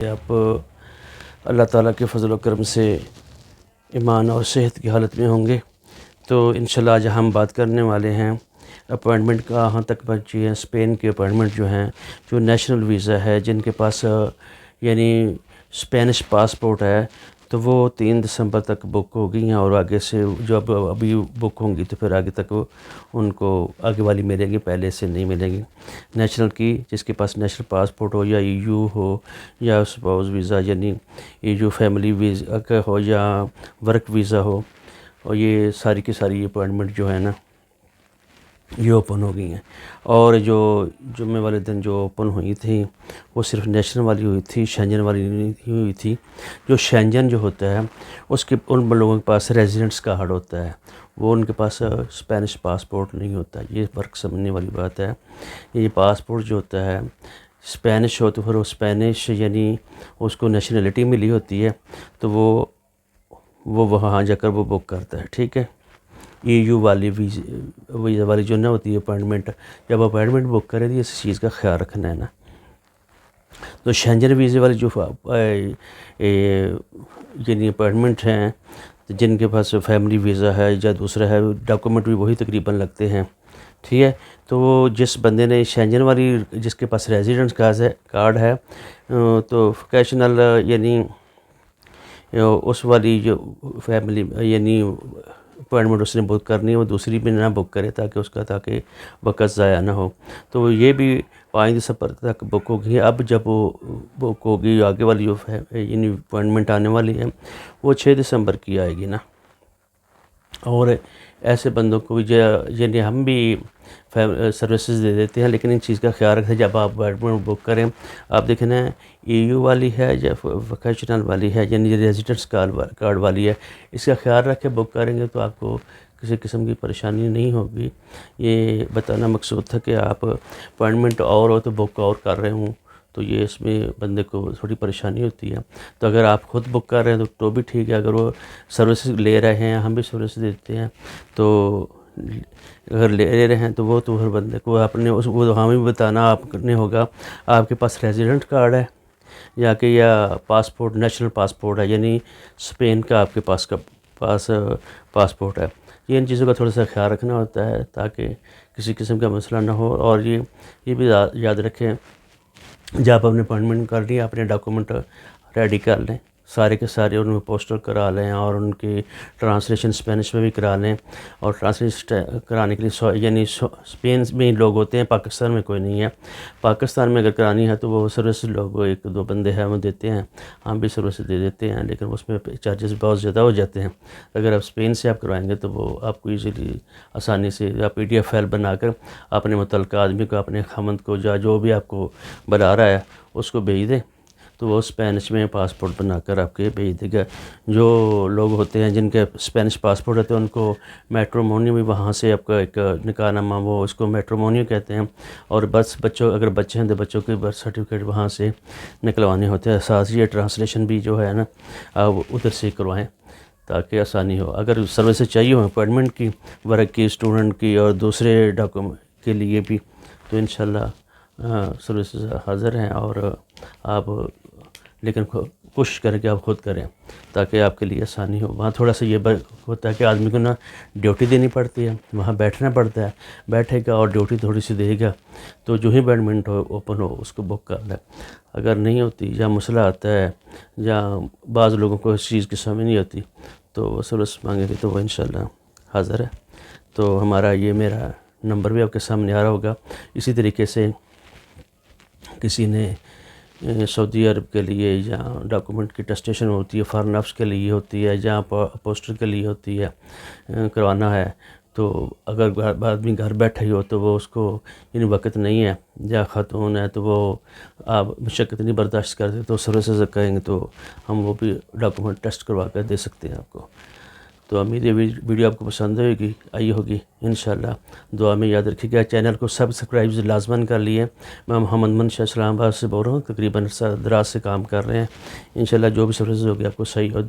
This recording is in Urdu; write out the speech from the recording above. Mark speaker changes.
Speaker 1: آپ اللہ تعالیٰ کے فضل و کرم سے ایمان اور صحت کی حالت میں ہوں گے تو انشاءاللہ آج ہم بات کرنے والے ہیں اپوائنٹمنٹ کہاں تک پہنچی ہے۔ اسپین کی اپوائنٹمنٹ جو ہیں، جو نیشنل ویزا ہے، جن کے پاس یعنی اسپینش پاسپورٹ ہے تو وہ 3 دسمبر تک بک ہو گئی ہیں، اور آگے سے جو ابھی بک ہوں گی تو پھر آگے تک ان کو آگے والی ملے گی، پہلے سے نہیں ملے گی۔ نیشنل کی جس کے پاس نیشنل پاسپورٹ ہو یا EU ہو یا اسپاؤس ویزا یعنی EU فیملی ویزا کا ہو یا ورک ویزا ہو، اور یہ ساری کی ساری اپوائنٹمنٹ جو ہے نا یہ اوپن ہو گئی ہیں۔ اور جو جمعے والے دن جو اوپن ہوئی تھیں وہ صرف نیشنل والی ہوئی تھی، شینجن والی نہیں ہوئی تھی۔ جو شینجن جو ہوتا ہے اس کے ان لوگوں کے پاس ریزیڈنٹس کارڈ ہوتا ہے، وہ ان کے پاس اسپینش پاسپورٹ نہیں ہوتا۔ یہ فرق سمجھنے والی بات ہے۔ یہ پاسپورٹ جو ہوتا ہے اسپینش ہو تو پھر وہ اسپینش یعنی اس کو نیشنلٹی ملی ہوتی ہے تو وہ وہاں جا کر وہ بک کرتا ہے، ٹھیک ہے۔ EU والی ویزا والی جو نہ ہوتی ہے اپوائنٹمنٹ، جب اپوائنٹمنٹ بک کرے تو اس چیز کا خیال رکھنا ہے نا۔ تو شینجن ویزے والی جو یعنی اپوائنٹمنٹ ہیں جن کے پاس فیملی ویزا ہے یا دوسرا ہے، ڈاکومنٹ بھی وہی تقریباً لگتے ہیں، ٹھیک ہے۔ تو جس بندے نے شینجن والی جس کے پاس ریزیڈنس کارڈ ہے تو ووکیشنل یعنی اس والی جو فیملی یعنی اپوائنٹمنٹ اس نے بک کرنی ہے وہ دوسری بھی نہ بک کرے تاکہ وقت ضائع نہ ہو۔ تو یہ بھی 5 دسمبر تک بک ہوگی۔ اب جب وہ بک ہوگی آگے والی جو یعنی اپوائنٹمنٹ آنے والی ہے وہ 6 دسمبر کی آئے گی نا۔ اور ایسے بندوں کو یعنی ہم بھی سروسز دے دیتے ہیں، لیکن ان چیز کا خیال رکھیں جب آپ اپوائنٹمنٹ بک کریں، آپ دیکھنا ہے EU والی ہے یا ووکیشنل والی ہے یعنی ریزیڈنس کارڈ والی ہے، اس کا خیال رکھیں۔ بک کریں گے تو آپ کو کسی قسم کی پریشانی نہیں ہوگی۔ یہ بتانا مقصود تھا کہ آپ اپوائنٹمنٹ اور ہو تو بک اور کر رہے ہوں تو یہ اس میں بندے کو تھوڑی پریشانی ہوتی ہے۔ تو اگر آپ خود بک کر رہے ہیں تو بھی ٹھیک ہے، اگر وہ سروسز لے رہے ہیں، ہم بھی سروسز دیتے ہیں، تو اگر لے رہے ہیں تو وہ تو ہر بندے کو اپنے وہ ہمیں بھی بتانا آپ نے ہوگا آپ کے پاس ریزیڈنٹ کارڈ ہے یا پاسپورٹ نیشنل پاسپورٹ ہے یعنی اسپین کا آپ کے پاس پاسپورٹ ہے۔ یہ ان چیزوں کا تھوڑا سا خیال رکھنا ہوتا ہے تاکہ کسی قسم کا مسئلہ نہ ہو۔ اور یہ بھی یاد رکھیں جب آپ نے اپوائنٹمنٹ کر لی اپنے ڈاکومنٹ ریڈی کر لیں، سارے کے سارے ان میں پوسٹر کرا لیں اور ان کی ٹرانسلیشن اسپینش میں بھی کرا لیں۔ اور ٹرانسلیشن کرانے کے لیے یعنی اسپین میں لوگ ہوتے ہیں، پاکستان میں کوئی نہیں ہے۔ پاکستان میں اگر کرانی ہے تو وہ سروس لوگ 1-2 بندے ہیں وہ دیتے ہیں، ہم بھی سروس دے دیتے ہیں، لیکن اس میں چارجز بہت زیادہ ہو جاتے ہیں۔ اگر آپ اسپین سے آپ کروائیں گے تو وہ آپ کو ایزیلی آسانی سے PDF فائل بنا کر اپنے متعلقہ آدمی کو، اپنے خامند کو جو بھی آپ کو بلا رہا ہے اس کو بھیج دیں تو وہ اسپینش میں پاسپورٹ بنا کر آپ کے بھیج دے گا۔ جو لوگ ہوتے ہیں جن کے اسپینش پاسپورٹ ہوتے ہیں ان کو میٹرومونیو بھی وہاں سے آپ کا ایک نکاح نامہ وہ اس کو میٹرومونیو کہتے ہیں، اور بس اگر بچے ہیں تو بچوں کے برتھ سرٹیفکیٹ وہاں سے نکلوانے ہوتے ہیں۔ ساتھ یہ ٹرانسلیشن بھی جو ہے نا آپ ادھر سے کروائیں تاکہ آسانی ہو۔ اگر سروسز چاہیے ہو اپوائنٹمنٹ کی، ورک کی، اسٹوڈنٹ کی اور دوسرے ڈاکومنٹ کے لیے بھی تو انشاءاللہ سروسز حاضر ہیں۔ اور آپ لیکن کوشش کریں کہ آپ خود کریں تاکہ آپ کے لیے آسانی ہو۔ وہاں تھوڑا سا یہ ہوتا ہے کہ آدمی کو نا ڈیوٹی دینی پڑتی ہے، وہاں بیٹھنا پڑتا ہے، بیٹھے گا اور ڈیوٹی تھوڑی سی دے گا تو جو ہی اپوائنٹمنٹ اوپن ہو اس کو بک کر لیں۔ اگر نہیں ہوتی یا مسئلہ آتا ہے یا بعض لوگوں کو اس چیز کی سمجھ نہیں ہوتی تو وہ سروس مانگیں گے تو وہ انشاءاللہ حاضر ہے۔ تو میرا نمبر بھی آپ کے سامنے آ رہا ہوگا۔ اسی طریقے سے کسی نے سعودی عرب کے لیے یا ڈاکومنٹ کی ٹسٹیشن ہوتی ہے، فارن آفس کے لیے ہوتی ہے یا پوسٹر کے لیے ہوتی ہے کروانا ہے، تو اگر آدمی گھر بیٹھا ہی ہو تو وہ اس کو یعنی وقت نہیں ہے یا خاتون ہے تو وہ آپ مشقت نہیں برداشت کرتے تو سروسز کہیں گے تو ہم وہ بھی ڈاکومنٹ ٹیسٹ کروا کر دے سکتے ہیں آپ کو۔ تو امید ہے ویڈیو آپ کو پسند آئی ہوگی انشاءاللہ۔ دعا میں یاد رکھیے گا۔ چینل کو سبسکرائب لازماً کر لیے۔ میں محمد منشا اسلام آباد سے بول رہا ہوں، تقریباً دراز سے کام کر رہے ہیں۔ انشاءاللہ جو بھی سروسز ہوگی آپ کو صحیح ہو